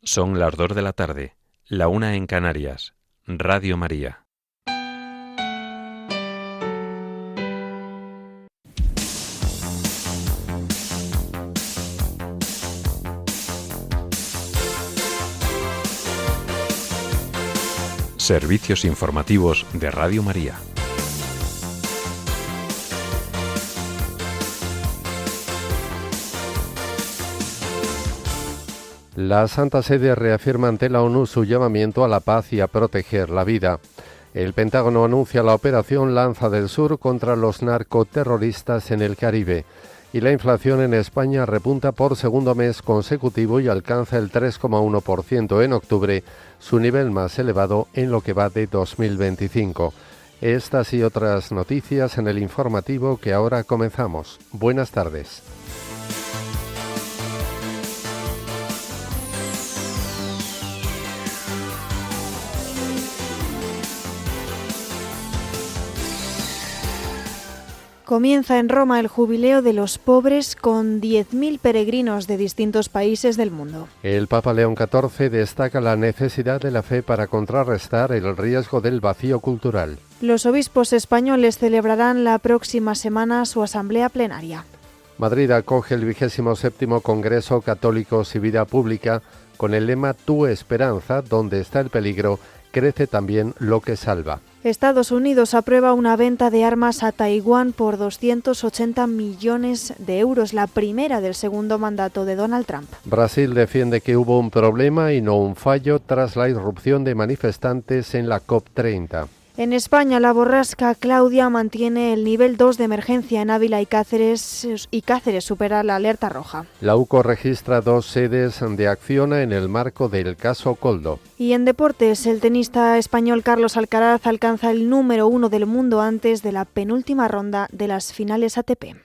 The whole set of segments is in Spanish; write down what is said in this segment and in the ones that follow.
Son las 2 de la tarde, la 1 en Canarias. Radio María. Servicios informativos de Radio María. La Santa Sede reafirma ante la ONU su llamamiento a la paz y a proteger la vida. El Pentágono anuncia la operación Lanza del Sur contra los narcoterroristas en el Caribe. Y la inflación en España repunta por segundo mes consecutivo y alcanza el 3,1% en octubre, su nivel más elevado en lo que va de 2025. Estas y otras noticias en el informativo que ahora comenzamos. Buenas tardes. Comienza en Roma el jubileo de los pobres con 10.000 peregrinos de distintos países del mundo. El Papa León XIV destaca la necesidad de la fe para contrarrestar el riesgo del vacío cultural. Los obispos españoles celebrarán la próxima semana su asamblea plenaria. Madrid acoge el 27º Congreso Católicos y Vida Pública con el lema Tu esperanza, donde está el peligro, crece también lo que salva. Estados Unidos aprueba una venta de armas a Taiwán por 280 millones de euros, la primera del segundo mandato de Donald Trump. Brasil defiende que hubo un problema y no un fallo tras la irrupción de manifestantes en la COP30. En España, la borrasca Claudia mantiene el nivel 2 de emergencia en Ávila y Cáceres supera la alerta roja. La UCO registra 2 sedes de Acciona en el marco del caso Coldo. Y en deportes, el tenista español Carlos Alcaraz alcanza el número 1 del mundo antes de la penúltima ronda de las finales ATP.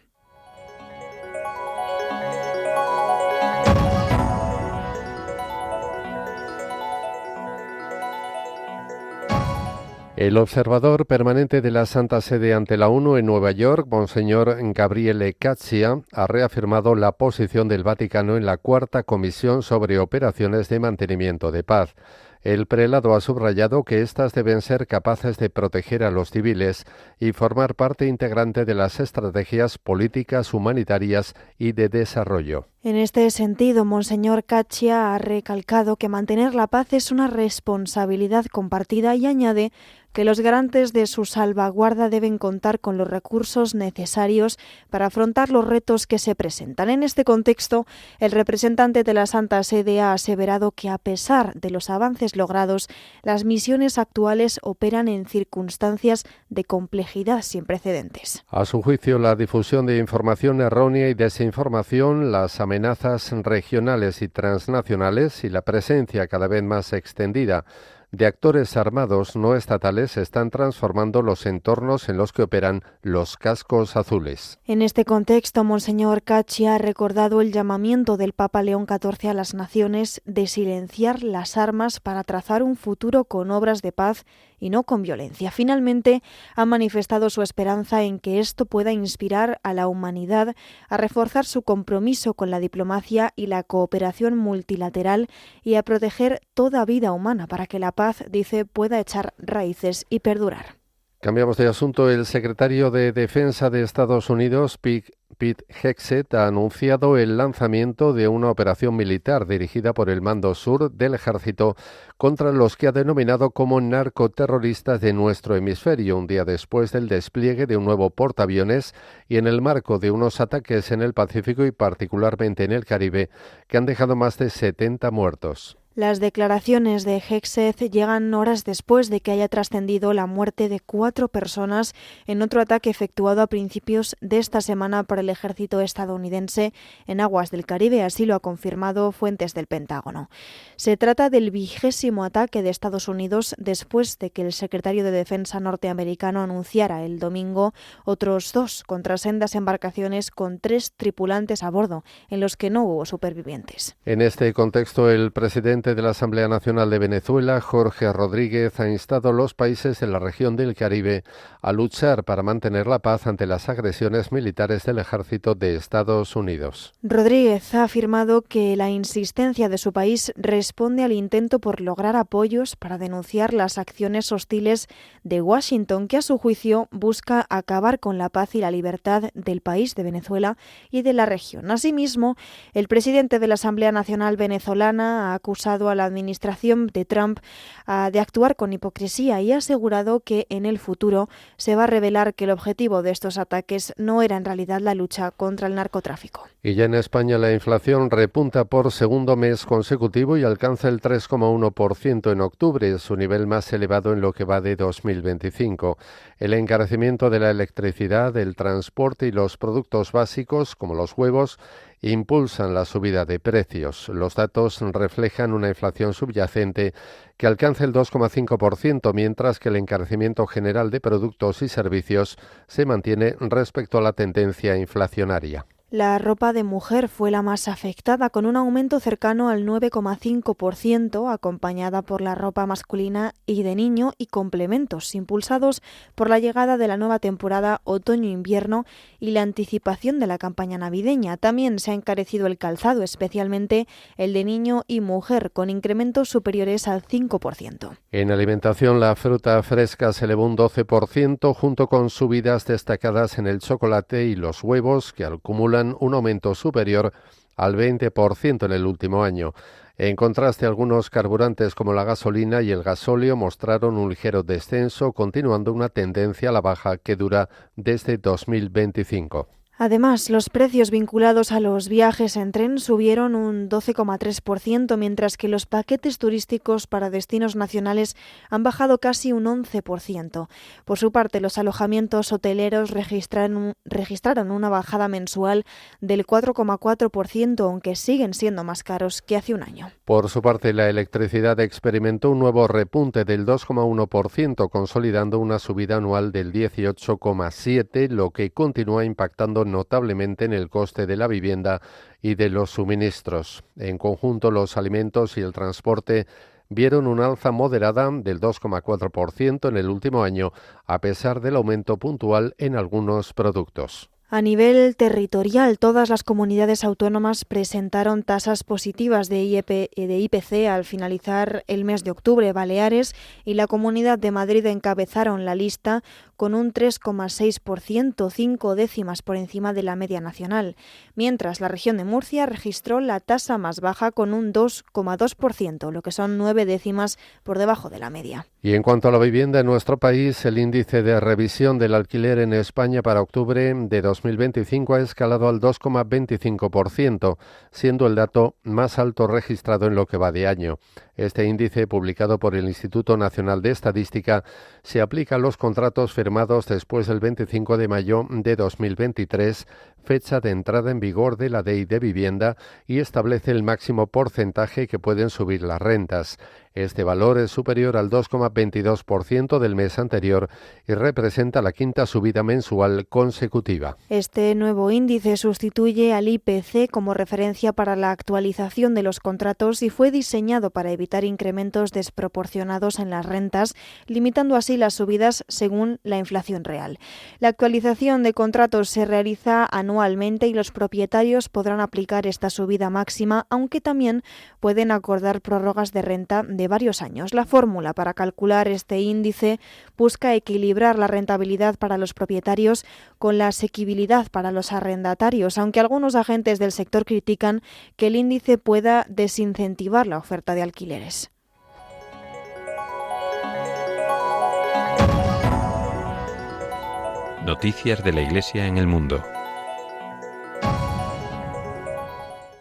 El observador permanente de la Santa Sede ante la ONU en Nueva York, Monseñor Gabriele Caccia, ha reafirmado la posición del Vaticano en la Cuarta Comisión sobre Operaciones de Mantenimiento de Paz. El prelado ha subrayado que éstas deben ser capaces de proteger a los civiles y formar parte integrante de las estrategias políticas, humanitarias y de desarrollo. En este sentido, Monseñor Caccia ha recalcado que mantener la paz es una responsabilidad compartida y añade que los garantes de su salvaguarda deben contar con los recursos necesarios para afrontar los retos que se presentan. En este contexto, el representante de la Santa Sede ha aseverado que a pesar de los avances logrados, las misiones actuales operan en circunstancias de complejidad sin precedentes. A su juicio, la difusión de información errónea y desinformación, las amenazas regionales y transnacionales y la presencia cada vez más extendida de actores armados no estatales están transformando los entornos en los que operan los cascos azules. En este contexto, Monseñor Caccia ha recordado el llamamiento del Papa León XIV a las naciones de silenciar las armas para trazar un futuro con obras de paz y no con violencia. Finalmente, ha manifestado su esperanza en que esto pueda inspirar a la humanidad a reforzar su compromiso con la diplomacia y la cooperación multilateral y a proteger toda vida humana para que la paz, dice, pueda echar raíces y perdurar. Cambiamos de asunto. El secretario de Defensa de Estados Unidos, Pete Hegseth, ha anunciado el lanzamiento de una operación militar dirigida por el Mando Sur del Ejército contra los que ha denominado como narcoterroristas de nuestro hemisferio, un día después del despliegue de un nuevo portaaviones y en el marco de unos ataques en el Pacífico y particularmente en el Caribe que han dejado más de 70 muertos. Las declaraciones de Hegseth llegan horas después de que haya trascendido la muerte de 4 personas en otro ataque efectuado a principios de esta semana por el ejército estadounidense en aguas del Caribe, así lo ha confirmado fuentes del Pentágono. Se trata del 20º ataque de Estados Unidos después de que el secretario de Defensa norteamericano anunciara el domingo otros 2 contra sendas embarcaciones con 3 tripulantes a bordo, en los que no hubo supervivientes. En este contexto, el presidente presidente de la Asamblea Nacional de Venezuela, Jorge Rodríguez, ha instado a los países de la región del Caribe a luchar para mantener la paz ante las agresiones militares del ejército de Estados Unidos. Rodríguez ha afirmado que la insistencia de su país responde al intento por lograr apoyos para denunciar las acciones hostiles de Washington, que a su juicio busca acabar con la paz y la libertad del país de Venezuela y de la región. Asimismo, el presidente de la Asamblea Nacional venezolana ha acusado a la administración de Trump de actuar con hipocresía y ha asegurado que en el futuro se va a revelar que el objetivo de estos ataques no era en realidad la lucha contra el narcotráfico. Y ya en España la inflación repunta por segundo mes consecutivo y alcanza el 3,1% en octubre, su nivel más elevado en lo que va de 2025. El encarecimiento de la electricidad, el transporte y los productos básicos, como los huevos, impulsan la subida de precios. Los datos reflejan una inflación subyacente que alcanza el 2,5%, mientras que el encarecimiento general de productos y servicios se mantiene respecto a la tendencia inflacionaria. La ropa de mujer fue la más afectada, con un aumento cercano al 9,5%, acompañada por la ropa masculina y de niño y complementos, impulsados por la llegada de la nueva temporada otoño-invierno y la anticipación de la campaña navideña. También se ha encarecido el calzado, especialmente el de niño y mujer, con incrementos superiores al 5%. En alimentación, la fruta fresca se elevó un 12%, junto con subidas destacadas en el chocolate y los huevos, que acumulan un aumento superior al 20% en el último año. En contraste, algunos carburantes como la gasolina y el gasóleo mostraron un ligero descenso, continuando una tendencia a la baja que dura desde 2025. Además, los precios vinculados a los viajes en tren subieron un 12,3%, mientras que los paquetes turísticos para destinos nacionales han bajado casi un 11%. Por su parte, los alojamientos hoteleros registraron una bajada mensual del 4,4%, aunque siguen siendo más caros que hace un año. Por su parte, la electricidad experimentó un nuevo repunte del 2,1%, consolidando una subida anual del 18,7%, lo que continúa impactando notablemente en el coste de la vivienda y de los suministros. En conjunto, los alimentos y el transporte vieron un alza moderada del 2,4% en el último año, a pesar del aumento puntual en algunos productos. A nivel territorial, todas las comunidades autónomas presentaron tasas positivas de IPC al finalizar el mes de octubre. Baleares y la Comunidad de Madrid encabezaron la lista con un 3,6%, 5 décimas por encima de la media nacional, mientras la región de Murcia registró la tasa más baja con un 2,2%, lo que son 9 décimas por debajo de la media. Y en cuanto a la vivienda en nuestro país, el índice de revisión del alquiler en España para octubre de 2025 ha escalado al 2,25%, siendo el dato más alto registrado en lo que va de año. Este índice, publicado por el Instituto Nacional de Estadística, se aplica a los contratos firmados después del 25 de mayo de 2023, fecha de entrada en vigor de la Ley de Vivienda, y establece el máximo porcentaje que pueden subir las rentas. Este valor es superior al 2,22% del mes anterior y representa la quinta subida mensual consecutiva. Este nuevo índice sustituye al IPC como referencia para la actualización de los contratos y fue diseñado para evitar incrementos desproporcionados en las rentas, limitando así las subidas según la inflación real. La actualización de contratos se realiza anualmente y los propietarios podrán aplicar esta subida máxima, aunque también pueden acordar prórrogas de renta de varios años. La fórmula para calcular este índice busca equilibrar la rentabilidad para los propietarios con la asequibilidad para los arrendatarios, aunque algunos agentes del sector critican que el índice pueda desincentivar la oferta de alquileres. Noticias de la Iglesia en el mundo.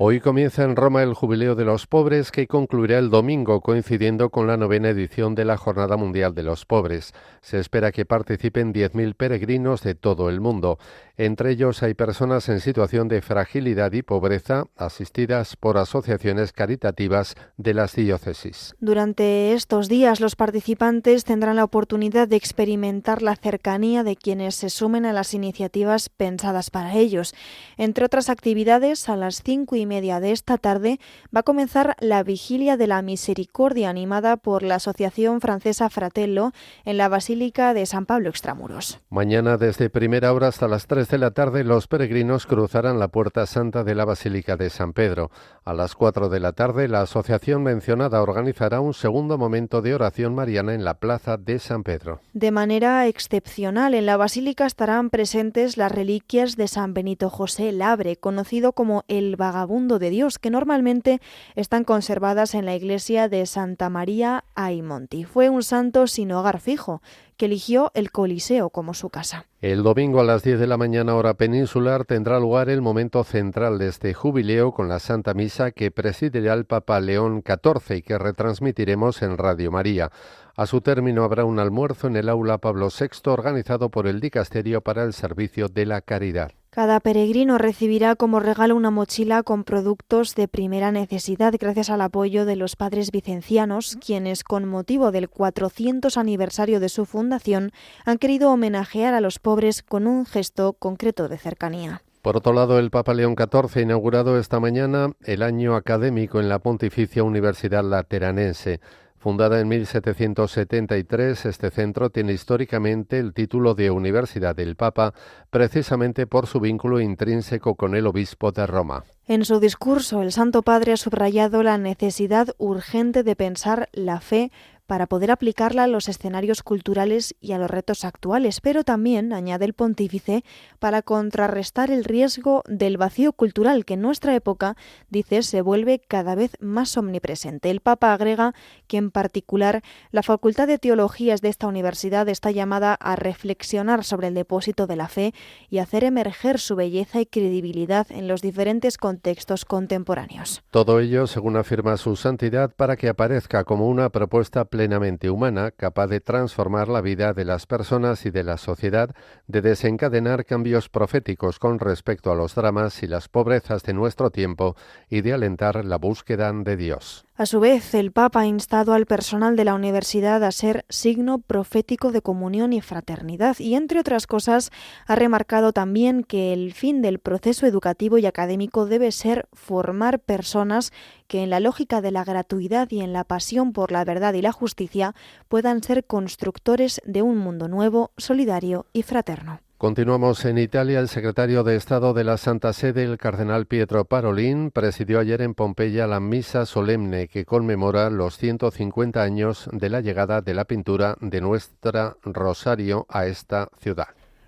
Hoy comienza en Roma el Jubileo de los Pobres, que concluirá el domingo, coincidiendo con la 9ª edición de la Jornada Mundial de los Pobres. Se espera que participen 10.000 peregrinos de todo el mundo. Entre ellos hay personas en situación de fragilidad y pobreza, asistidas por asociaciones caritativas de las diócesis. Durante estos días, los participantes tendrán la oportunidad de experimentar la cercanía de quienes se sumen a las iniciativas pensadas para ellos. Entre otras actividades, a las 5:30 de esta tarde va a comenzar la Vigilia de la Misericordia, animada por la Asociación Francesa Fratello en la Basílica de San Pablo Extramuros. Mañana, desde primera hora hasta las 3 de la tarde, los peregrinos cruzarán la Puerta Santa de la Basílica de San Pedro. A las 4 de la tarde, la asociación mencionada organizará un segundo momento de oración mariana en la Plaza de San Pedro. De manera excepcional, en la Basílica estarán presentes las reliquias de San Benito José Labre, conocido como el Vagabundo de Dios, que normalmente están conservadas en la iglesia de Santa María ai Monti. Fue un santo sin hogar fijo, que eligió el Coliseo como su casa. El domingo a las 10 de la mañana, hora peninsular, tendrá lugar el momento central de este jubileo con la Santa Misa que presidirá el Papa León XIV y que retransmitiremos en Radio María. A su término habrá un almuerzo en el Aula Pablo VI organizado por el Dicasterio para el Servicio de la Caridad. Cada peregrino recibirá como regalo una mochila con productos de primera necesidad gracias al apoyo de los padres vicencianos, quienes con motivo del 400 aniversario de su fundación han querido homenajear a los pobres con un gesto concreto de cercanía. Por otro lado, el Papa León XIV ha inaugurado esta mañana el año académico en la Pontificia Universidad Lateranense. Fundada en 1773, este centro tiene históricamente el título de Universidad del Papa, precisamente por su vínculo intrínseco con el obispo de Roma. En su discurso, el Santo Padre ha subrayado la necesidad urgente de pensar la fe para poder aplicarla a los escenarios culturales y a los retos actuales, pero también, añade el pontífice, para contrarrestar el riesgo del vacío cultural que en nuestra época, dice, se vuelve cada vez más omnipresente. El Papa agrega que, en particular, la Facultad de Teologías de esta universidad está llamada a reflexionar sobre el depósito de la fe y hacer emerger su belleza y credibilidad en los diferentes contextos contemporáneos. Todo ello, según afirma su santidad, para que aparezca como una propuesta plenamente humana, capaz de transformar la vida de las personas y de la sociedad, de desencadenar cambios proféticos con respecto a los dramas y las pobrezas de nuestro tiempo y de alentar la búsqueda de Dios. A su vez, el Papa ha instado al personal de la universidad a ser signo profético de comunión y fraternidad y, entre otras cosas, ha remarcado también que el fin del proceso educativo y académico debe ser formar personas que en la lógica de la gratuidad y en la pasión por la verdad y la justicia puedan ser constructores de un mundo nuevo, solidario y fraterno. Continuamos en Italia. El secretario de Estado de la Santa Sede, el cardenal Pietro Parolin, presidió ayer en Pompeya la misa solemne que conmemora los 150 años de la llegada de la pintura de Nuestra Rosario a esta ciudad.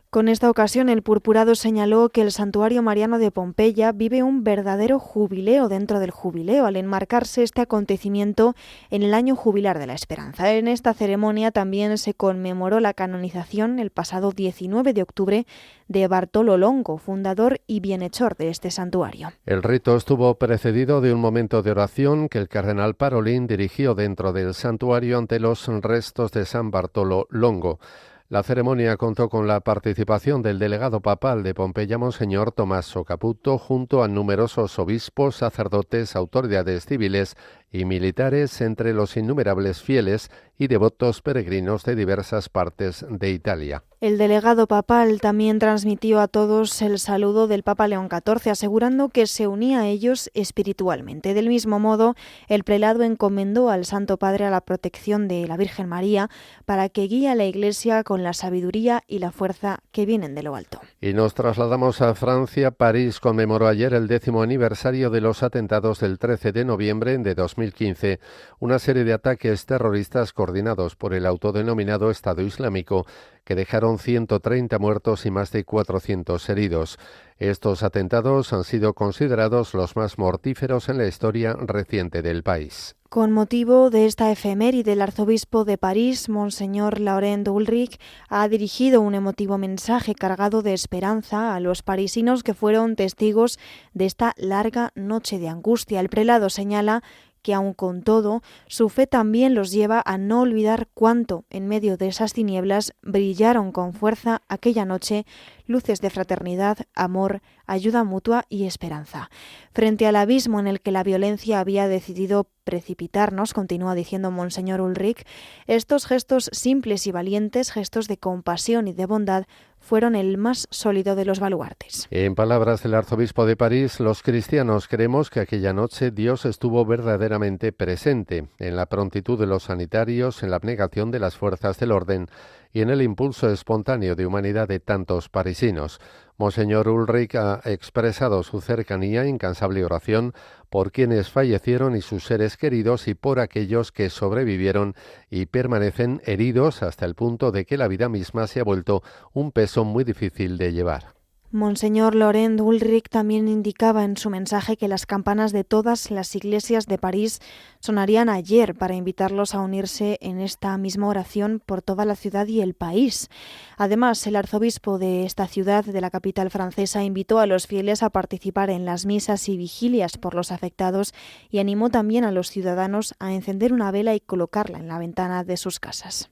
Con esta ocasión, el purpurado señaló que el Santuario Mariano de Pompeya vive un verdadero jubileo dentro del jubileo, al enmarcarse este acontecimiento en el año jubilar de la esperanza. En esta ceremonia también se conmemoró la canonización el pasado 19 de octubre de Bartolo Longo, fundador y bienhechor de este santuario. El rito estuvo precedido de un momento de oración que el cardenal Parolin dirigió dentro del santuario ante los restos de San Bartolo Longo. La ceremonia contó con la participación del delegado papal de Pompeya, Monseñor Tommaso Caputo, junto a numerosos obispos, sacerdotes, autoridades civiles y militares, entre los innumerables fieles y devotos peregrinos de diversas partes de Italia. El delegado papal también transmitió a todos el saludo del Papa León XIV, asegurando que se unía a ellos espiritualmente. Del mismo modo, el prelado encomendó al Santo Padre a la protección de la Virgen María para que guíe a la Iglesia con la sabiduría y la fuerza que vienen de lo alto. Y nos trasladamos a Francia. París conmemoró ayer el 10º aniversario de los atentados del 13 de noviembre de 2015, una serie de ataques terroristas coordinados por el autodenominado Estado Islámico, que dejaron 130 muertos y más de 400 heridos. Estos atentados han sido considerados los más mortíferos en la historia reciente del país. Con motivo de esta efeméride, el arzobispo de París, Monseñor Laurent Ulrich, ha dirigido un emotivo mensaje cargado de esperanza a los parisinos que fueron testigos de esta larga noche de angustia. El prelado señala que aun con todo, su fe también los lleva a no olvidar cuánto, en medio de esas tinieblas, brillaron con fuerza aquella noche luces de fraternidad, amor, ayuda mutua y esperanza. Frente al abismo en el que la violencia había decidido precipitarnos, continúa diciendo Monseñor Ulrich, estos gestos simples y valientes, gestos de compasión y de bondad, fueron el más sólido de los baluartes. En palabras del arzobispo de París, los cristianos creemos que aquella noche Dios estuvo verdaderamente presente en la prontitud de los sanitarios, en la abnegación de las fuerzas del orden y en el impulso espontáneo de humanidad de tantos parisinos. Monseñor Ulrich ha expresado su cercanía e incansable oración por quienes fallecieron y sus seres queridos y por aquellos que sobrevivieron y permanecen heridos hasta el punto de que la vida misma se ha vuelto un peso muy difícil de llevar. Monseñor Laurent Ulrich también indicaba en su mensaje que las campanas de todas las iglesias de París sonarían ayer para invitarlos a unirse en esta misma oración por toda la ciudad y el país. Además, el arzobispo de esta ciudad, de la capital francesa, invitó a los fieles a participar en las misas y vigilias por los afectados y animó también a los ciudadanos a encender una vela y colocarla en la ventana de sus casas.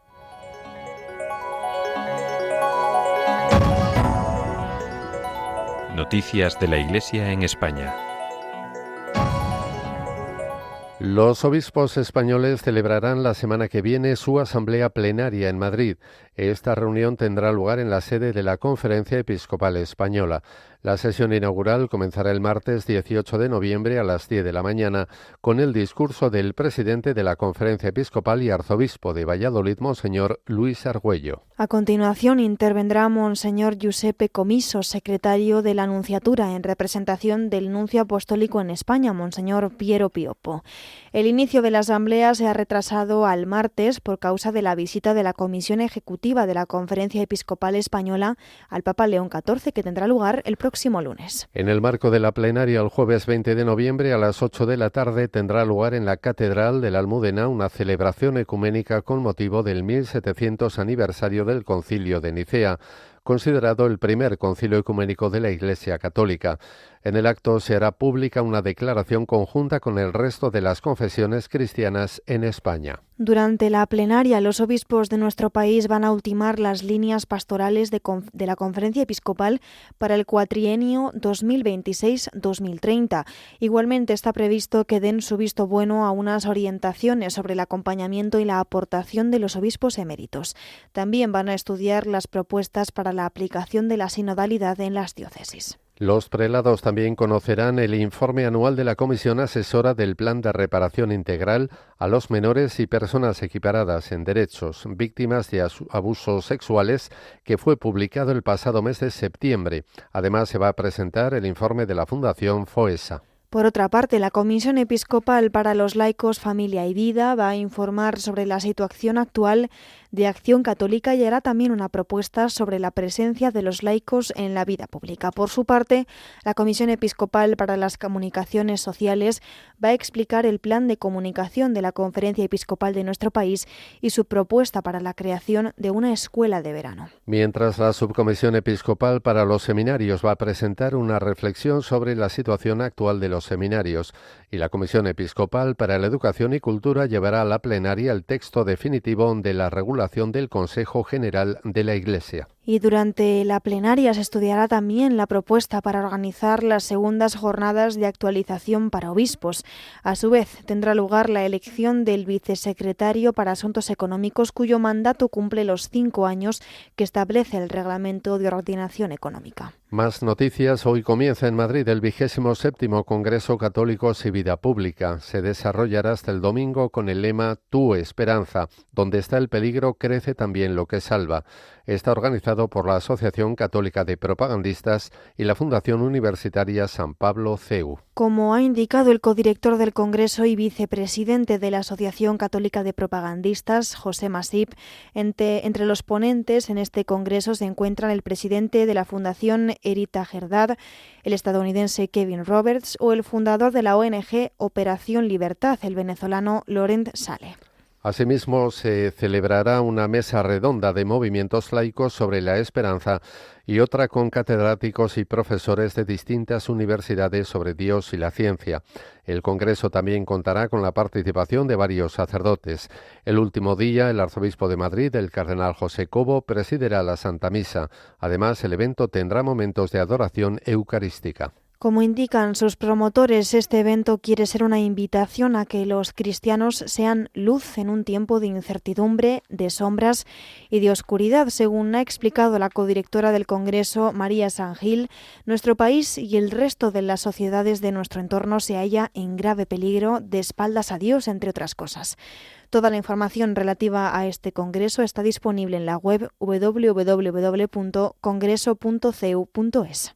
Noticias de la Iglesia en España. Los obispos españoles celebrarán la semana que viene su asamblea plenaria en Madrid. Esta reunión tendrá lugar en la sede de la Conferencia Episcopal Española. La sesión inaugural comenzará el martes 18 de noviembre a las 10 de la mañana con el discurso del presidente de la Conferencia Episcopal y arzobispo de Valladolid, Monseñor Luis Argüello. A continuación intervendrá Monseñor Giuseppe Comiso, secretario de la Nunciatura, en representación del nuncio apostólico en España, Monseñor Piero Pioppo. El inicio de la asamblea se ha retrasado al martes por causa de la visita de la Comisión Ejecutiva de la Conferencia Episcopal Española al Papa León XIV, que tendrá lugar el próximo lunes. En el marco de la plenaria, el jueves 20 de noviembre a las 8 de la tarde tendrá lugar en la Catedral de la Almudena una celebración ecuménica con motivo del 1700 aniversario del Concilio de Nicea, considerado el primer concilio ecuménico de la Iglesia Católica. En el acto se hará pública una declaración conjunta con el resto de las confesiones cristianas en España. Durante la plenaria, los obispos de nuestro país van a ultimar las líneas pastorales de la Conferencia Episcopal para el cuatrienio 2026-2030. Igualmente está previsto que den su visto bueno a unas orientaciones sobre el acompañamiento y la aportación de los obispos eméritos. También van a estudiar las propuestas para la aplicación de la sinodalidad en las diócesis. Los prelados también conocerán el informe anual de la Comisión Asesora del Plan de Reparación Integral a los menores y personas equiparadas en derechos, víctimas de abusos sexuales, que fue publicado el pasado mes de septiembre. Además, se va a presentar el informe de la Fundación FOESA. Por otra parte, la Comisión Episcopal para los Laicos, Familia y Vida va a informar sobre la situación actual de Acción Católica y hará también una propuesta sobre la presencia de los laicos en la vida pública. Por su parte, la Comisión Episcopal para las Comunicaciones Sociales va a explicar el plan de comunicación de la Conferencia Episcopal de nuestro país y su propuesta para la creación de una escuela de verano. Mientras, la Subcomisión Episcopal para los Seminarios va a presentar una reflexión sobre la situación actual de los seminarios y la Comisión Episcopal para la Educación y Cultura llevará a la plenaria el texto definitivo de la regulación del Consejo General de la Iglesia. Y durante la plenaria se estudiará también la propuesta para organizar las segundas jornadas de actualización para obispos. A su vez, tendrá lugar la elección del vicesecretario para Asuntos Económicos, cuyo mandato cumple los 5 años que establece el Reglamento de Ordenación Económica. Más noticias. Hoy comienza en Madrid el 27º Congreso Católicos y Vida Pública. Se desarrollará hasta el domingo con el lema Tu Esperanza. Donde está el peligro, crece también lo que salva. Está organizado por la Asociación Católica de Propagandistas y la Fundación Universitaria San Pablo CEU. Como ha indicado el codirector del Congreso y vicepresidente de la Asociación Católica de Propagandistas, José Masip, entre los ponentes en este congreso se encuentran el presidente de la Fundación Erita Gerdad, el estadounidense Kevin Roberts o el fundador de la ONG Operación Libertad, el venezolano Laurent Sale. Asimismo, se celebrará una mesa redonda de movimientos laicos sobre la esperanza y otra con catedráticos y profesores de distintas universidades sobre Dios y la ciencia. El Congreso también contará con la participación de varios sacerdotes. El último día, el arzobispo de Madrid, el cardenal José Cobo, presidirá la Santa Misa. Además, el evento tendrá momentos de adoración eucarística. Como indican sus promotores, este evento quiere ser una invitación a que los cristianos sean luz en un tiempo de incertidumbre, de sombras y de oscuridad. Según ha explicado la codirectora del Congreso, María San Gil, nuestro país y el resto de las sociedades de nuestro entorno se halla en grave peligro de espaldas a Dios, entre otras cosas. Toda la información relativa a este congreso está disponible en la web www.congreso.cu.es.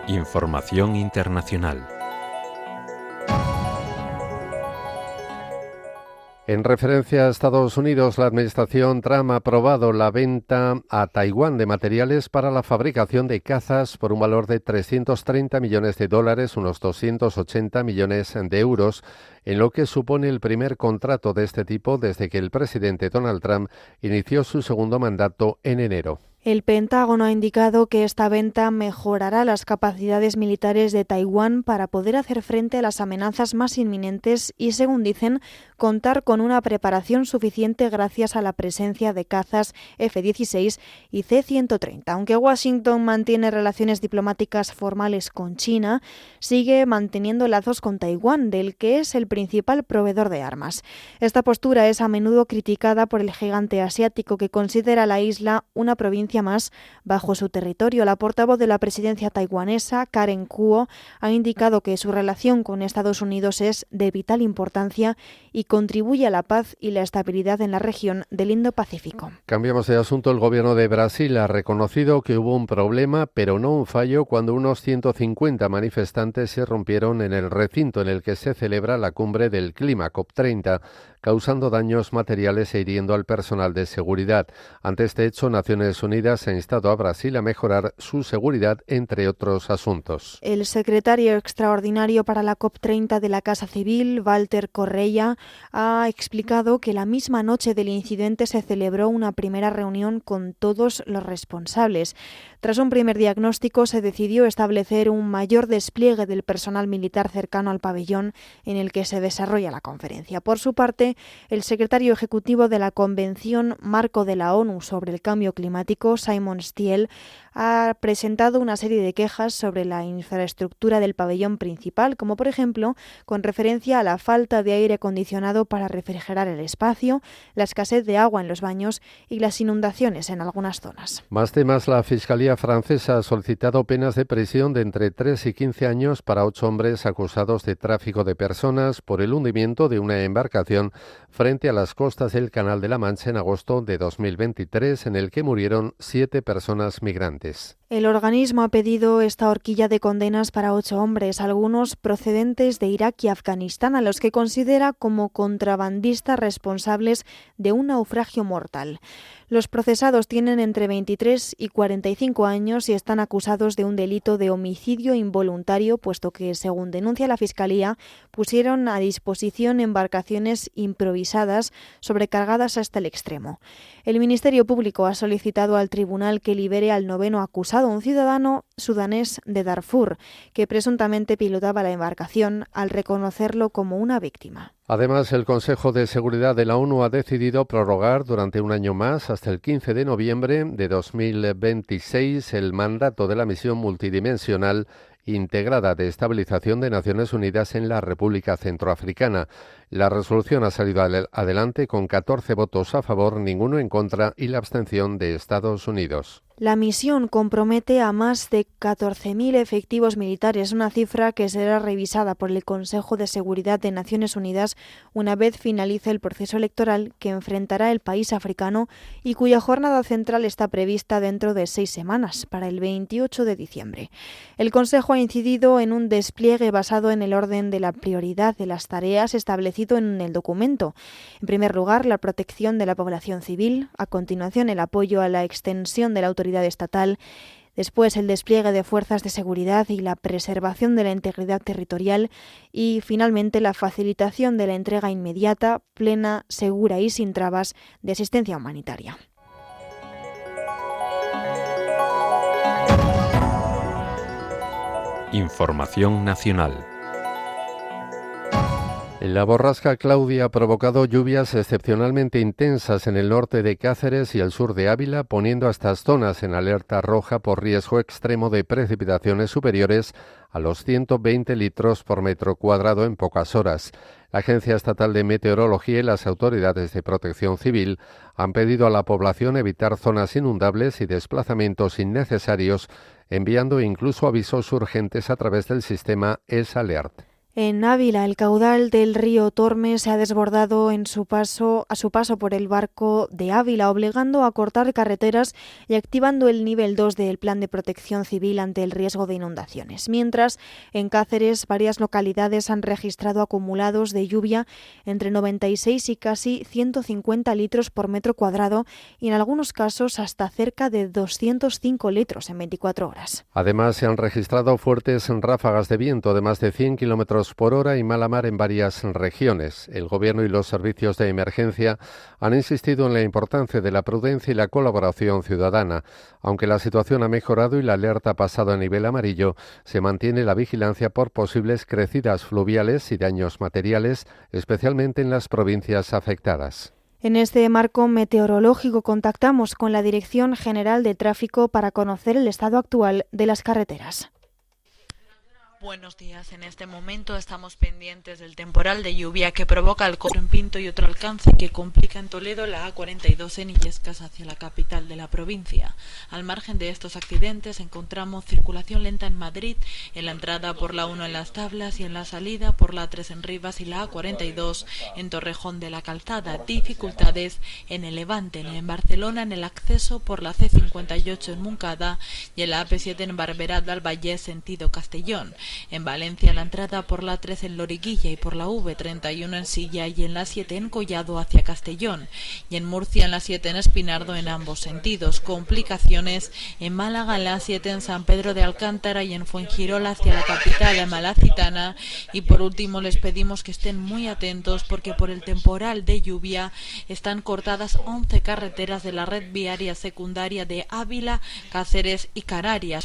Información internacional. En referencia a Estados Unidos, la administración Trump ha aprobado la venta a Taiwán de materiales para la fabricación de cazas por un valor de $330 millones, unos 280 millones de euros, en lo que supone el primer contrato de este tipo desde que el presidente Donald Trump inició su segundo mandato en enero. El Pentágono ha indicado que esta venta mejorará las capacidades militares de Taiwán para poder hacer frente a las amenazas más inminentes y, según dicen, contar con una preparación suficiente gracias a la presencia de cazas F-16 y C-130. Aunque Washington mantiene relaciones diplomáticas formales con China, sigue manteniendo lazos con Taiwán, del que es el principal proveedor de armas. Esta postura es a menudo criticada por el gigante asiático, que considera la isla una provincia más bajo su territorio. La portavoz de la presidencia taiwanesa, Karen Kuo, ha indicado que su relación con Estados Unidos es de vital importancia y contribuye a la paz y la estabilidad en la región del Indo-Pacífico. Cambiamos de asunto. El gobierno de Brasil ha reconocido que hubo un problema, pero no un fallo, cuando unos 150 manifestantes se rompieron en el recinto en el que se celebra la cumbre del clima, COP30, causando daños materiales e hiriendo al personal de seguridad. Ante este hecho, Naciones Unidas ha instado a Brasil a mejorar su seguridad, entre otros asuntos. El secretario extraordinario para la COP30 de la Casa Civil, Walter Correia, ha explicado que la misma noche del incidente se celebró una primera reunión con todos los responsables. Tras un primer diagnóstico, se decidió establecer un mayor despliegue del personal militar cercano al pabellón en el que se desarrolla la conferencia. Por su parte, el secretario ejecutivo de la Convención Marco de la ONU sobre el Cambio Climático, Simon Stiell, ha presentado una serie de quejas sobre la infraestructura del pabellón principal, como por ejemplo con referencia a la falta de aire acondicionado para refrigerar el espacio, la escasez de agua en los baños y las inundaciones en algunas zonas. Más temas. La Fiscalía francesa ha solicitado penas de prisión de entre 3 y 15 años para 8 hombres acusados de tráfico de personas por el hundimiento de una embarcación frente a las costas del Canal de la Mancha en agosto de 2023, en el que murieron 7 personas migrantes. El organismo ha pedido esta horquilla de condenas para 8 hombres, algunos procedentes de Irak y Afganistán, a los que considera como contrabandistas responsables de un naufragio mortal. Los procesados tienen entre 23 y 45 años y están acusados de un delito de homicidio involuntario, puesto que, según denuncia la Fiscalía, pusieron a disposición embarcaciones improvisadas sobrecargadas hasta el extremo. El Ministerio Público ha solicitado al tribunal que libere al noveno acusado, un ciudadano sudanés de Darfur, que presuntamente pilotaba la embarcación, al reconocerlo como una víctima. Además, el Consejo de Seguridad de la ONU ha decidido prorrogar durante un año más, hasta el 15 de noviembre de 2026, el mandato de la misión multidimensional integrada de estabilización de Naciones Unidas en la República Centroafricana. La resolución ha salido adelante con 14 votos a favor, ninguno en contra y la abstención de Estados Unidos. La misión compromete a más de 14.000 efectivos militares, una cifra que será revisada por el Consejo de Seguridad de Naciones Unidas una vez finalice el proceso electoral que enfrentará el país africano y cuya jornada central está prevista dentro de 6 semanas, para el 28 de diciembre. El Consejo ha incidido en un despliegue basado en el orden de la prioridad de las tareas establecido en el documento. En primer lugar, la protección de la población civil, a continuación el apoyo a la extensión de la autoridad estatal, Después, el despliegue de fuerzas de seguridad y la preservación de la integridad territorial y, finalmente, la facilitación de la entrega inmediata, plena, segura y sin trabas de asistencia humanitaria. Información nacional. La borrasca Claudia ha provocado lluvias excepcionalmente intensas en el norte de Cáceres y el sur de Ávila, poniendo a estas zonas en alerta roja por riesgo extremo de precipitaciones superiores a los 120 litros por metro cuadrado en pocas horas. La Agencia Estatal de Meteorología y las autoridades de protección civil han pedido a la población evitar zonas inundables y desplazamientos innecesarios, enviando incluso avisos urgentes a través del sistema ES-Alert. En Ávila, el caudal del río Tormes se ha desbordado a su paso por el barco de Ávila, obligando a cortar carreteras y activando el nivel 2 del Plan de Protección Civil ante el riesgo de inundaciones. Mientras, en Cáceres, varias localidades han registrado acumulados de lluvia entre 96 y casi 150 litros por metro cuadrado y en algunos casos hasta cerca de 205 litros en 24 horas. Además, se han registrado fuertes ráfagas de viento de más de 100 kilómetros por hora y mala mar en varias regiones. El Gobierno y los servicios de emergencia han insistido en la importancia de la prudencia y la colaboración ciudadana. Aunque la situación ha mejorado y la alerta ha pasado a nivel amarillo, se mantiene la vigilancia por posibles crecidas fluviales y daños materiales, especialmente en las provincias afectadas. En este marco meteorológico contactamos con la Dirección General de Tráfico para conocer el estado actual de las carreteras. Buenos días. En este momento estamos pendientes del temporal de lluvia que provoca el corte en Pinto y otro alcance que complica en Toledo la A42 en Illescas hacia la capital de la provincia. Al margen de estos accidentes encontramos circulación lenta en Madrid, en la entrada por la 1 en Las Tablas y en la salida por la 3 en Rivas y la A42 en Torrejón de la Calzada. Dificultades en el Levante, en Barcelona en el acceso por la C58 en Montcada y en la AP7 en Barberá del Vallès sentido Castellón. En Valencia la entrada por la 3 en Loriguilla y por la V31 en Silla y en la 7 en Collado hacia Castellón y en Murcia en la 7 en Espinardo en ambos sentidos. Complicaciones en Málaga en la 7 en San Pedro de Alcántara y en Fuengirola hacia la capital de Malacitana. Y por último les pedimos que estén muy atentos porque por el temporal de lluvia están cortadas 11 carreteras de la red viaria secundaria de Ávila, Cáceres y Canarias.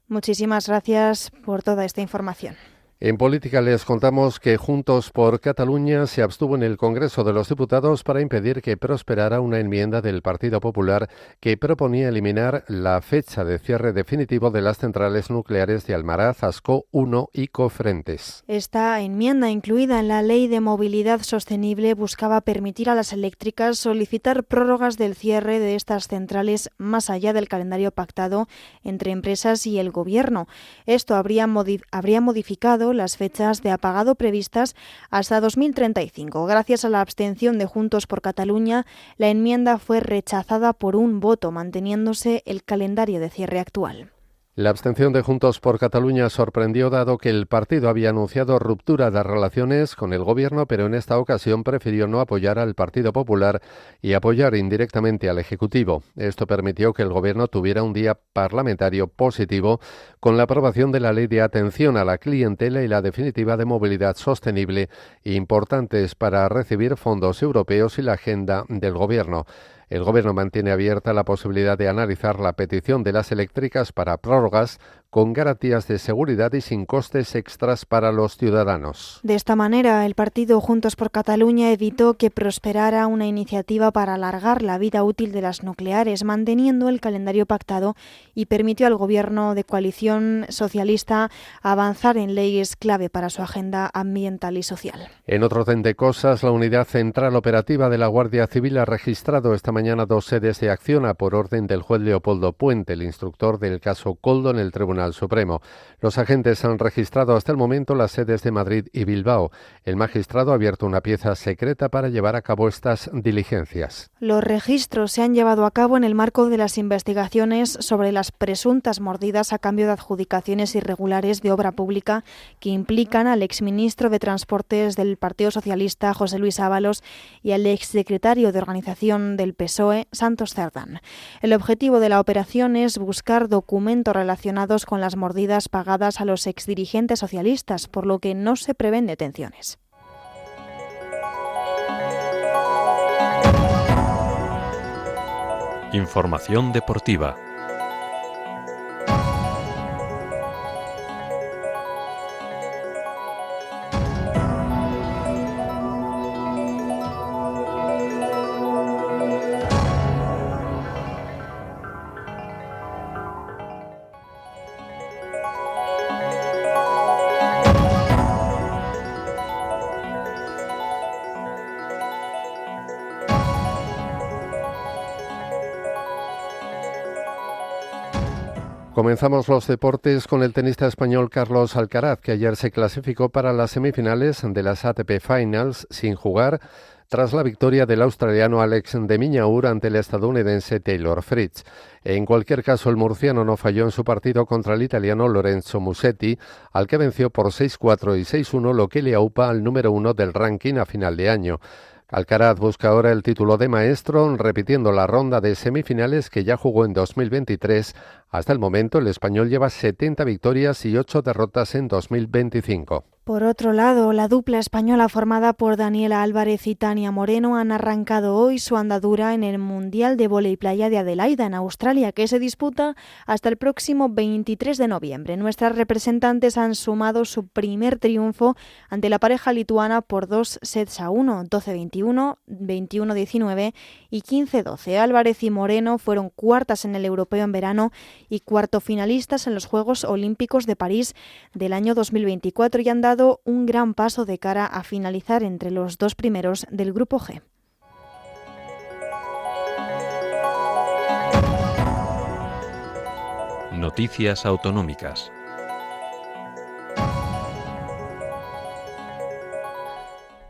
Muchísimas gracias por toda esta información. En política les contamos que Juntos por Cataluña se abstuvo en el Congreso de los Diputados para impedir que prosperara una enmienda del Partido Popular que proponía eliminar la fecha de cierre definitivo de las centrales nucleares de Almaraz, Ascó 1 y Cofrentes. Esta enmienda, incluida en la Ley de Movilidad Sostenible, buscaba permitir a las eléctricas solicitar prórrogas del cierre de estas centrales más allá del calendario pactado entre empresas y el Gobierno. Esto habría modificado las fechas de apagado previstas hasta 2035. Gracias a la abstención de Juntos por Cataluña, la enmienda fue rechazada por un voto, manteniéndose el calendario de cierre actual. La abstención de Juntos por Cataluña sorprendió dado que el partido había anunciado ruptura de relaciones con el Gobierno, pero en esta ocasión prefirió no apoyar al Partido Popular y apoyar indirectamente al Ejecutivo. Esto permitió que el Gobierno tuviera un día parlamentario positivo con la aprobación de la Ley de Atención a la Clientela y la definitiva de Movilidad Sostenible, importantes para recibir fondos europeos y la agenda del Gobierno. El Gobierno mantiene abierta la posibilidad de analizar la petición de las eléctricas para prórrogas con garantías de seguridad y sin costes extras para los ciudadanos. De esta manera, el partido Juntos por Cataluña evitó que prosperara una iniciativa para alargar la vida útil de las nucleares, manteniendo el calendario pactado, y permitió al Gobierno de coalición socialista avanzar en leyes clave para su agenda ambiental y social. En otro orden de cosas, la Unidad Central Operativa de la Guardia Civil ha registrado esta mañana 2 sedes de Acciona por orden del juez Leopoldo Puente, el instructor del caso Koldo en el Tribunal Tribunal Supremo. Los agentes han registrado hasta el momento las sedes de Madrid y Bilbao. El magistrado ha abierto una pieza secreta para llevar a cabo estas diligencias. Los registros se han llevado a cabo en el marco de las investigaciones sobre las presuntas mordidas a cambio de adjudicaciones irregulares de obra pública que implican al exministro de Transportes del Partido Socialista, José Luis Ábalos, y al exsecretario de Organización del PSOE, Santos Cerdán. El objetivo de la operación es buscar documentos relacionados con las mordidas pagadas a los exdirigentes socialistas, por lo que no se prevén detenciones. Información deportiva. Comenzamos los deportes con el tenista español Carlos Alcaraz, que ayer se clasificó para las semifinales de las ATP Finals sin jugar tras la victoria del australiano Alex de Minaur ante el estadounidense Taylor Fritz. En cualquier caso, el murciano no falló en su partido contra el italiano Lorenzo Musetti, al que venció por 6-4 y 6-1, lo que le aupa al número 1 del ranking a final de año. Alcaraz busca ahora el título de maestro, repitiendo la ronda de semifinales que ya jugó en 2023. Hasta el momento, el español lleva 70 victorias y 8 derrotas en 2025. Por otro lado, la dupla española formada por Daniela Álvarez y Tania Moreno han arrancado hoy su andadura en el Mundial de Vóley Playa de Adelaida, en Australia, que se disputa hasta el próximo 23 de noviembre. Nuestras representantes han sumado su primer triunfo ante la pareja lituana por 2-1, 12-21, 21-19 y 15-12. Álvarez y Moreno fueron cuartas en el Europeo en verano y cuarto finalistas en los Juegos Olímpicos de París del año 2024 y han dado un gran paso de cara a finalizar entre los dos primeros del Grupo G. Noticias autonómicas.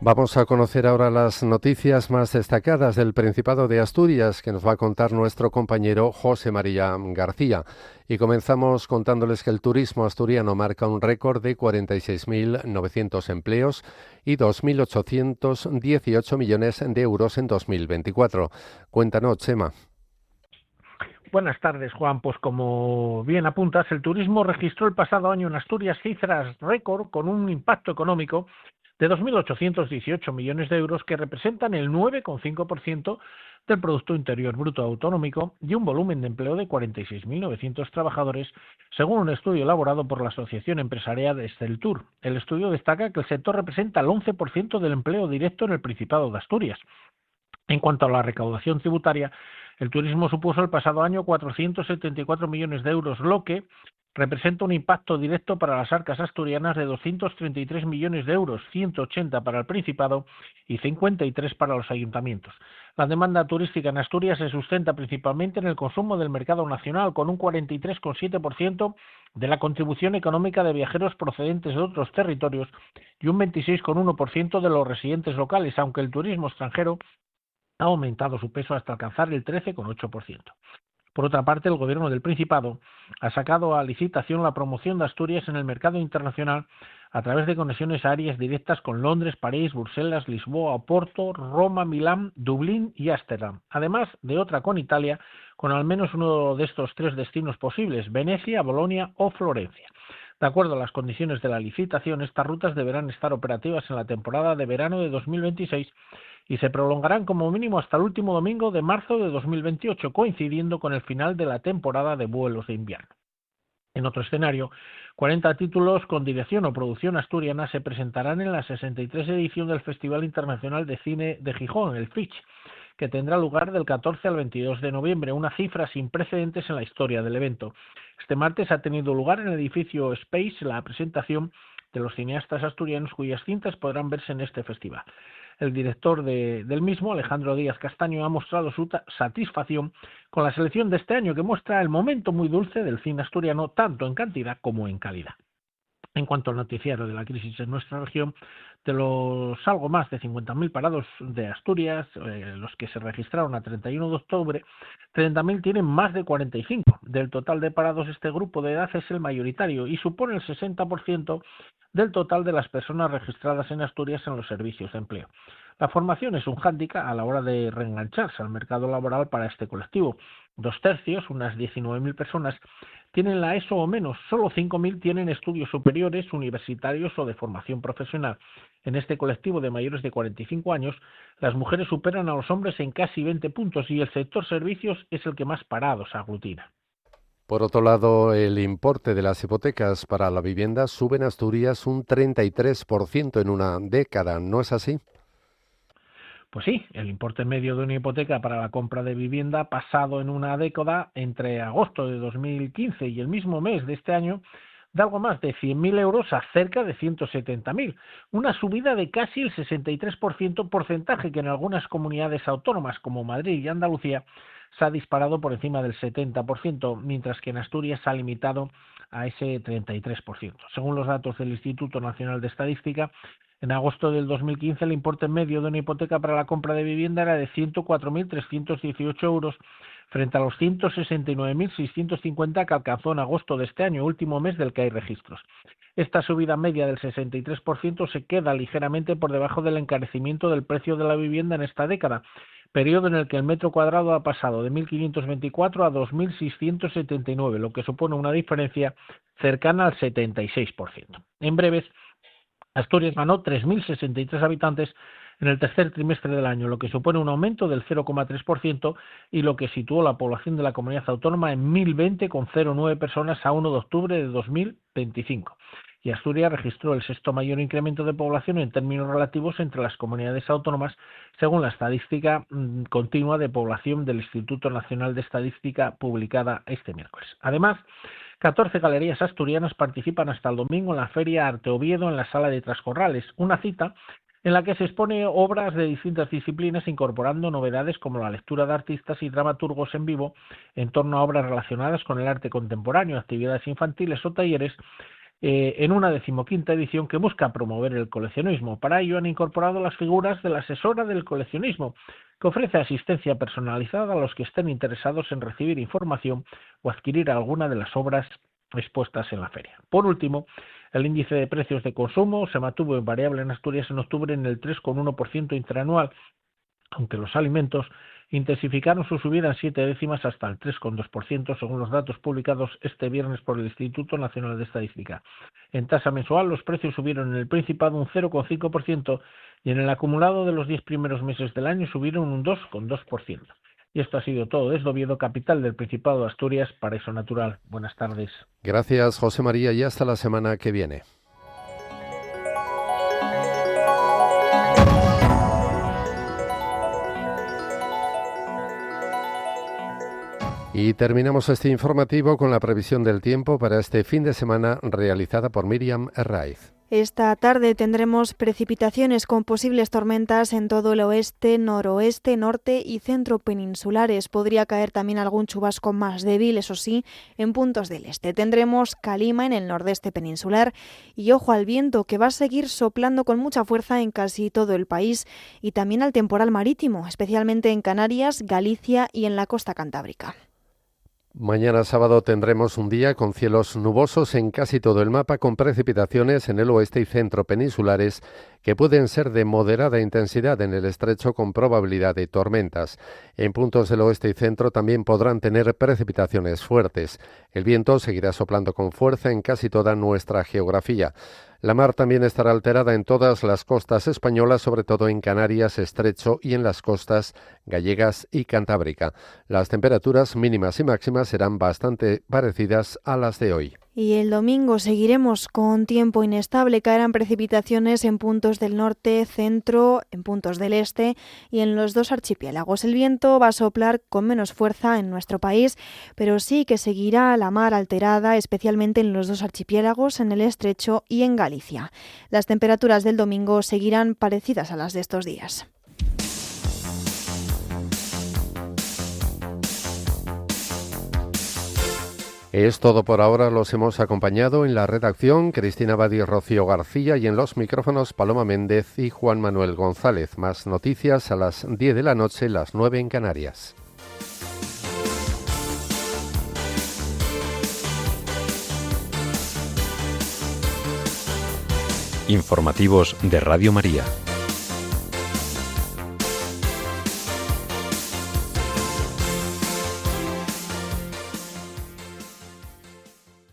Vamos a conocer ahora las noticias más destacadas del Principado de Asturias que nos va a contar nuestro compañero José María García. Y comenzamos contándoles que el turismo asturiano marca un récord de 46.900 empleos y 2.818 millones de euros en 2024. Cuéntanos, Chema. Buenas tardes, Juan. Pues como bien apuntas, el turismo registró el pasado año en Asturias cifras récord con un impacto económico de 2.818 millones de euros que representan el 9,5% del Producto Interior Bruto Autonómico y un volumen de empleo de 46.900 trabajadores, según un estudio elaborado por la Asociación Empresarial Esteltur. El estudio destaca que el sector representa el 11% del empleo directo en el Principado de Asturias. En cuanto a la recaudación tributaria, el turismo supuso el pasado año 474 millones de euros, lo que representa un impacto directo para las arcas asturianas de 233 millones de euros, 180 para el Principado y 53 para los ayuntamientos. La demanda turística en Asturias se sustenta principalmente en el consumo del mercado nacional, con un 43,7% de la contribución económica de viajeros procedentes de otros territorios y un 26,1% de los residentes locales, aunque el turismo extranjero ha aumentado su peso hasta alcanzar el 13,8%. Por otra parte, el Gobierno del Principado ha sacado a licitación la promoción de Asturias en el mercado internacional a través de conexiones aéreas directas con Londres, París, Bruselas, Lisboa, Oporto, Roma, Milán, Dublín y Ámsterdam, además de otra con Italia, con al menos uno de estos tres destinos posibles, Venecia, Bolonia o Florencia. De acuerdo a las condiciones de la licitación, estas rutas deberán estar operativas en la temporada de verano de 2026 y se prolongarán como mínimo hasta el último domingo de marzo de 2028, coincidiendo con el final de la temporada de vuelos de invierno. En otro escenario, 40 títulos con dirección o producción asturiana se presentarán en la 63 edición del Festival Internacional de Cine de Gijón, el FICH, que tendrá lugar del 14 al 22 de noviembre, una cifra sin precedentes en la historia del evento. Este martes ha tenido lugar en el edificio Space la presentación de los cineastas asturianos cuyas cintas podrán verse en este festival. El director del mismo, Alejandro Díaz Castaño, ha mostrado su satisfacción con la selección de este año, que muestra el momento muy dulce del cine asturiano, tanto en cantidad como en calidad. En cuanto al noticiario de la crisis en nuestra región, de los algo más de 50.000 parados de Asturias, los que se registraron a 31 de octubre, 30.000 tienen más de 45. Del total de parados, este grupo de edad es el mayoritario y supone el 60% del total de las personas registradas en Asturias en los servicios de empleo. La formación es un hándicap a la hora de reengancharse al mercado laboral para este colectivo. 2/3, unas 19.000 personas, tienen la ESO o menos, solo 5.000 tienen estudios superiores, universitarios o de formación profesional. En este colectivo de mayores de 45 años, las mujeres superan a los hombres en casi 20 puntos y el sector servicios es el que más parados aglutina. Por otro lado, el importe de las hipotecas para la vivienda sube en Asturias un 33% en una década, ¿no es así? Pues sí, el importe medio de una hipoteca para la compra de vivienda ha pasado en una década, entre agosto de 2015 y el mismo mes de este año, de algo más de 100.000 euros a cerca de 170.000, una subida de casi el 63%, porcentaje que en algunas comunidades autónomas como Madrid y Andalucía se ha disparado por encima del 70%, mientras que en Asturias se ha limitado a ese 33%. Según los datos del Instituto Nacional de Estadística, en agosto del 2015 el importe medio de una hipoteca para la compra de vivienda era de 104.318 euros frente a los 169.650 que alcanzó en agosto de este año, último mes del que hay registros. Esta subida media del 63% se queda ligeramente por debajo del encarecimiento del precio de la vivienda en esta década, periodo en el que el metro cuadrado ha pasado de 1.524 a 2.679, lo que supone una diferencia cercana al 76%. En breves, Asturias ganó 3.063 habitantes en el tercer trimestre del año, lo que supone un aumento del 0,3% y lo que situó la población de la comunidad autónoma en 1.020,09 personas a 1 de octubre de 2025. Y Asturias registró el sexto mayor incremento de población en términos relativos entre las comunidades autónomas, según la estadística continua de población del Instituto Nacional de Estadística publicada este miércoles. Además, 14 galerías asturianas participan hasta el domingo en la Feria Arte Oviedo en la Sala de Trascorrales, una cita en la que se expone obras de distintas disciplinas incorporando novedades como la lectura de artistas y dramaturgos en vivo en torno a obras relacionadas con el arte contemporáneo, actividades infantiles o talleres, en una 15ª edición que busca promover el coleccionismo. Para ello han incorporado las figuras de la asesora del coleccionismo, que ofrece asistencia personalizada a los que estén interesados en recibir información o adquirir alguna de las obras expuestas en la feria. Por último, el índice de precios de consumo se mantuvo invariable en Asturias en octubre en el 3,1% interanual, aunque los alimentos intensificaron su subida en 7 décimas hasta el 3,2%, según los datos publicados este viernes por el Instituto Nacional de Estadística. En tasa mensual, los precios subieron en el Principado un 0,5% y en el acumulado de los 10 primeros meses del año subieron un 2,2%. Y esto ha sido todo desde Oviedo, capital del Principado de Asturias, Paraíso Natural. Buenas tardes. Gracias, José María, y hasta la semana que viene. Y terminamos este informativo con la previsión del tiempo para este fin de semana realizada por Miriam Herraiz. Esta tarde tendremos precipitaciones con posibles tormentas en todo el oeste, noroeste, norte y centro peninsulares. Podría caer también algún chubasco más débil, eso sí, en puntos del este. Tendremos calima en el nordeste peninsular y ojo al viento, que va a seguir soplando con mucha fuerza en casi todo el país, y también al temporal marítimo, especialmente en Canarias, Galicia y en la costa cantábrica. Mañana sábado tendremos un día con cielos nubosos en casi todo el mapa, con precipitaciones en el oeste y centro peninsulares que pueden ser de moderada intensidad en el estrecho con probabilidad de tormentas. En puntos del oeste y centro también podrán tener precipitaciones fuertes. El viento seguirá soplando con fuerza en casi toda nuestra geografía. La mar también estará alterada en todas las costas españolas, sobre todo en Canarias, Estrecho y en las costas gallegas y cantábrica. Las temperaturas mínimas y máximas serán bastante parecidas a las de hoy. Y el domingo seguiremos con tiempo inestable. Caerán precipitaciones en puntos del norte, centro, en puntos del este y en los 2 archipiélagos. El viento va a soplar con menos fuerza en nuestro país, pero sí que seguirá la mar alterada, especialmente en los 2 archipiélagos, en el estrecho y en Galicia. Las temperaturas del domingo seguirán parecidas a las de estos días. Es todo por ahora. Los hemos acompañado en la redacción Cristina Abad y Rocío García y en los micrófonos Paloma Méndez y Juan Manuel González. Más noticias a las 10 de la noche, las 9 en Canarias. Informativos de Radio María.